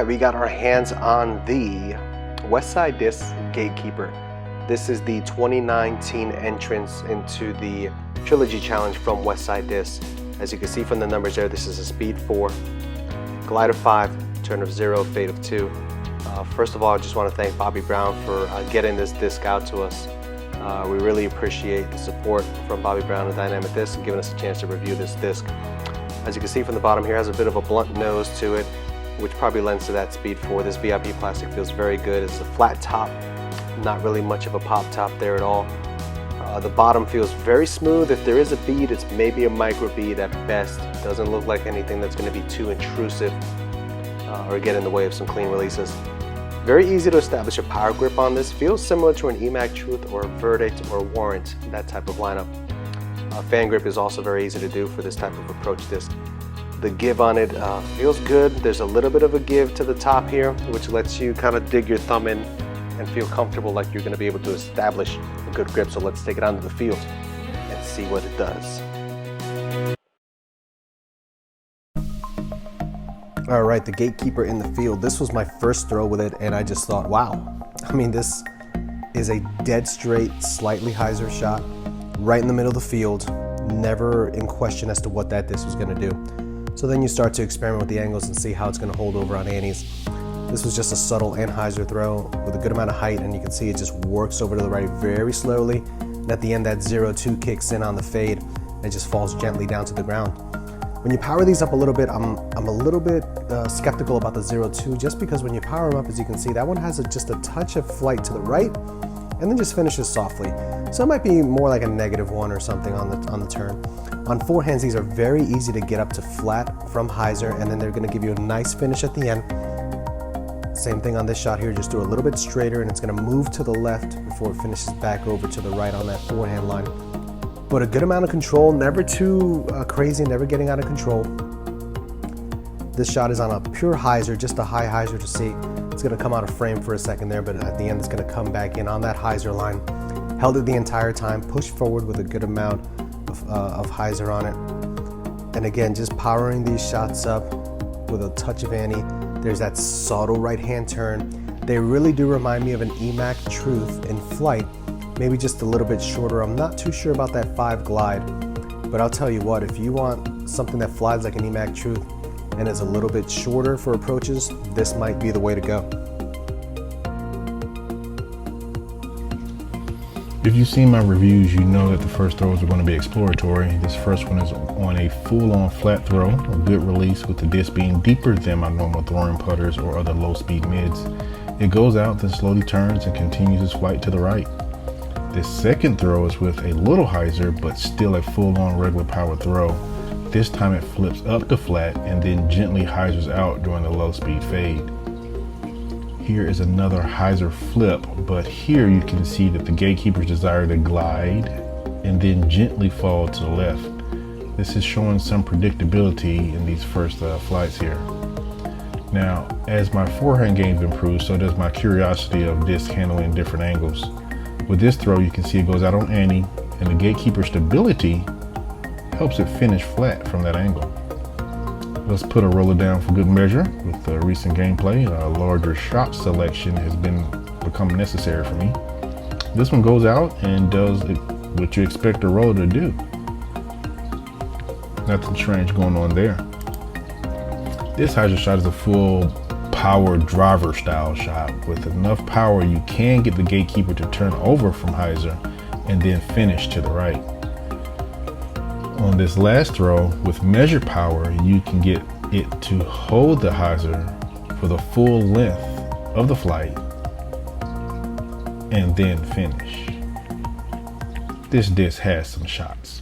right, we got our hands on the Westside Discs Gatekeeper. This is the 2019 entrance into the Trilogy Challenge from Westside Discs. As you can see from the numbers there, this is a speed 4, glide of 5, turn of 0, fade of 2. First of all, I just want to thank Bobby Brown for getting this disc out to us. We really appreciate the support from Bobby Brown and Dynamic Discs and giving us a chance to review this disc. As you can see from the bottom here, it has a bit of a blunt nose to it, which probably lends to that speed 4. This VIP plastic feels very good. It's a flat top, not really much of a pop top there at all. The bottom feels very smooth. If there is a bead, it's maybe a micro bead at best. Doesn't look like anything that's going to be too intrusive or get in the way of some clean releases. Very easy to establish a power grip on this. Feels similar to an EMAC Truth or Verdict or Warrant, that type of lineup. Fan grip is also very easy to do for this type of approach disc. The give on it feels good. There's a little bit of a give to the top here, which lets you kind of dig your thumb in and feel comfortable like you're going to be able to establish a good grip. So let's take it onto the field and see what it does. All right, the Gatekeeper in the field. This was my first throw with it, and I just thought, wow. I mean, this is a dead straight, slightly hyzer shot, right in the middle of the field, never in question as to what that disc was going to do. So then you start to experiment with the angles and see how it's going to hold over on antes. This was just a subtle and hyzer throw with a good amount of height, and you can see it just works over to the right very slowly. And at the end, that 0-2 kicks in on the fade, and it just falls gently down to the ground. When you power these up a little bit, I'm a little bit skeptical about the 0-2, just because when you power them up, as you can see, that one has just a touch of flight to the right, and then just finishes softly. So it might be more like a -1 or something on the turn. On forehands, these are very easy to get up to flat from hyzer, and then they're going to give you a nice finish at the end. Same thing on this shot here, just do a little bit straighter, and it's going to move to the left before it finishes back over to the right on that forehand line. But a good amount of control, never too crazy, never getting out of control. This shot is on a pure hyzer, just a high hyzer to see. It's going to come out of frame for a second there, but at the end it's going to come back in on that hyzer line. Held it the entire time, pushed forward with a good amount of hyzer on it. And again, just powering these shots up with a touch of ante. There's that subtle right hand turn. They really do remind me of an EMAC Truth in flight, maybe just a little bit shorter. I'm not too sure about that 5 glide, but I'll tell you what, if you want something that flies like an EMAC Truth and is a little bit shorter for approaches, this might be the way to go. If you've seen my reviews, you know that the first throws are going to be exploratory. This first one is on a full-on flat throw, a good release with the disc being deeper than my normal throwing putters or other low-speed mids. It goes out, then slowly turns and continues its flight to the right. This second throw is with a little hyzer, but still a full-on regular power throw. This time it flips up to flat and then gently hyzers out during the low-speed fade. Here is another hyzer flip, but here you can see that the Gatekeeper's desire to glide and then gently fall to the left. This is showing some predictability in these first flights here. Now, as my forehand game improves, so does my curiosity of disc handling different angles. With this throw, you can see it goes out on ante, and the Gatekeeper stability helps it finish flat from that angle. Let's put a roller down for good measure. With the recent gameplay, a larger shot selection has become necessary for me. This one goes out and does what you expect a roller to do. Nothing strange going on there. This hyzer shot is a full power driver style shot. With enough power, you can get the Gatekeeper to turn over from hyzer and then finish to the right. On this last throw, with measured power, you can get it to hold the hyzer for the full length of the flight and then finish. This disc has some shots.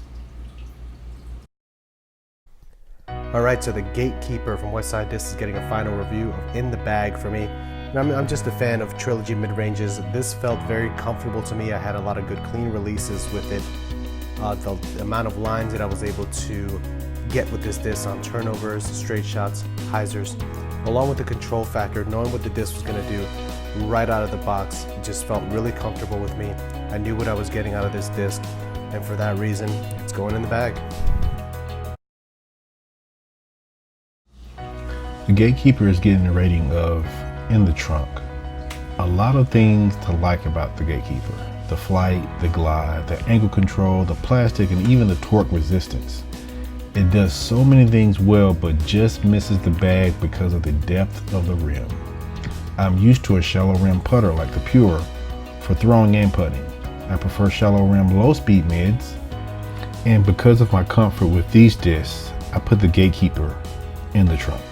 All right, so the Gatekeeper from Westside Discs is getting a final review of In the Bag for me. And I'm just a fan of Trilogy mid-ranges. This felt very comfortable to me. I had a lot of good clean releases with it. The amount of lines that I was able to get with this disc on turnovers, straight shots, hyzers, along with the control factor, knowing what the disc was going to do right out of the box, it just felt really comfortable with me. I knew what I was getting out of this disc, and for that reason, it's going in the bag. The Gatekeeper is getting a rating of in the trunk. A lot of things to like about the Gatekeeper. The flight, the glide, the angle control, the plastic, and even the torque resistance. It does so many things well, but just misses the bag because of the depth of the rim. I'm used to a shallow rim putter like the Pure for throwing and putting. I prefer shallow rim low speed mids, and because of my comfort with these discs, I put the Gatekeeper in the trunk.